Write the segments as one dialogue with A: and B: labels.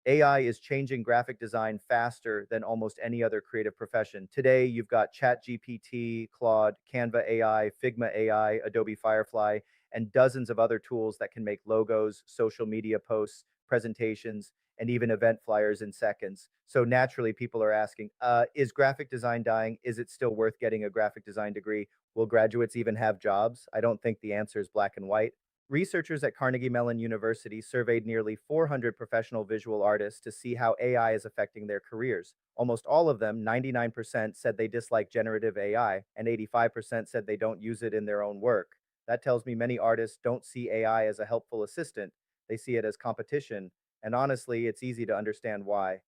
A: AI is changing graphic design faster than almost any other creative profession. Today, you've got ChatGPT, Claude, Canva AI, Figma AI, Adobe Firefly, and dozens of other tools that can make logos, social media posts, presentations, and even event flyers in seconds. So naturally, people are asking, is graphic design dying? Is it still worth getting a graphic design degree? Will graduates even have jobs? I don't think the answer is black and white. Researchers at Carnegie Mellon University surveyed nearly 400 professional visual artists to see how AI is affecting their careers. Almost all of them, 99%, said they dislike generative AI, and 85% said they don't use it in their own work. That tells me many artists don't see AI as a helpful assistant, they see it as competition, and honestly, it's easy to understand why.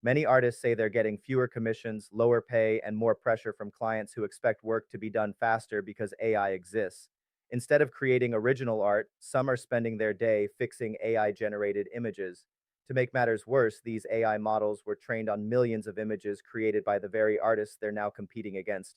A: Many artists say they're getting fewer commissions, lower pay, and more pressure from clients who expect work to be done faster because AI exists. Instead of creating original art, some are spending their day fixing AI generated images. To make matters worse, these AI models were trained on millions of images created by the very artists they're now competing against.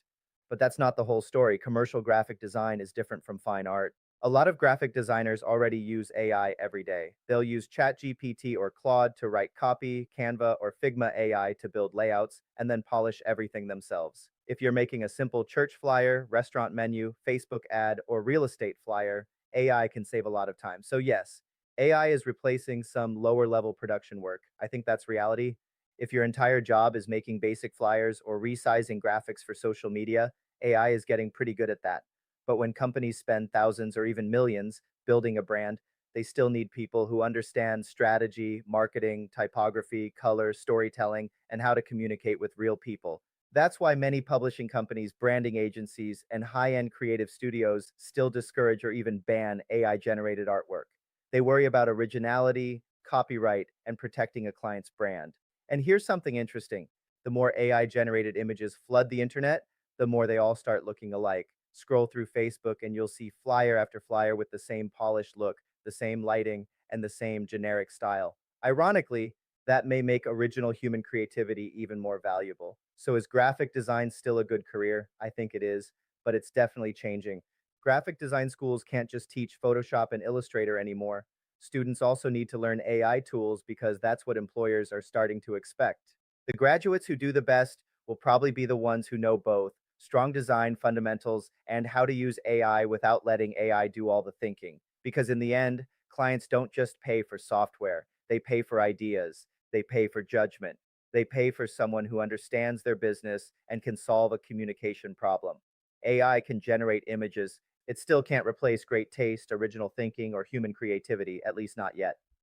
A: But that's not the whole story. Commercial graphic design is different from fine art. A lot of graphic designers already use AI every day. They'll use ChatGPT or Claude to write copy, Canva or Figma AI to build layouts, and then polish everything themselves. If you're making a simple church flyer, restaurant menu, Facebook ad, or real estate flyer, AI can save a lot of time. So, yes, AI is replacing some lower level production work. I think that's reality. If your entire job is making basic flyers or resizing graphics for social media, AI is getting pretty good at that. But when companies spend thousands or even millions building a brand, they still need people who understand strategy, marketing, typography, color, storytelling, and how to communicate with real people. That's why many publishing companies, branding agencies, and high end creative studios still discourage or even ban AI generated artwork. They worry about originality, copyright, and protecting a client's brand. And here's something interesting: the more AI generated images flood the internet, the more they all start looking alike. Scroll through Facebook and you'll see flyer after flyer with the same polished look, the same lighting, and the same generic style. Ironically, that may make original human creativity even more valuable. So, is graphic design still a good career? I think it is, but it's definitely changing. Graphic design schools can't just teach Photoshop and Illustrator anymore. Students also need to learn AI tools because that's what employers are starting to expect. The graduates who do the best will probably be the ones who know both strong design fundamentals and how to use AI without letting AI do all the thinking. Because in the end, clients don't just pay for software, they pay for ideas, they pay for judgment, they pay for someone who understands their business and can solve a communication problem. AI can generate images, it still can't replace great taste, original thinking, or human creativity, at least not yet.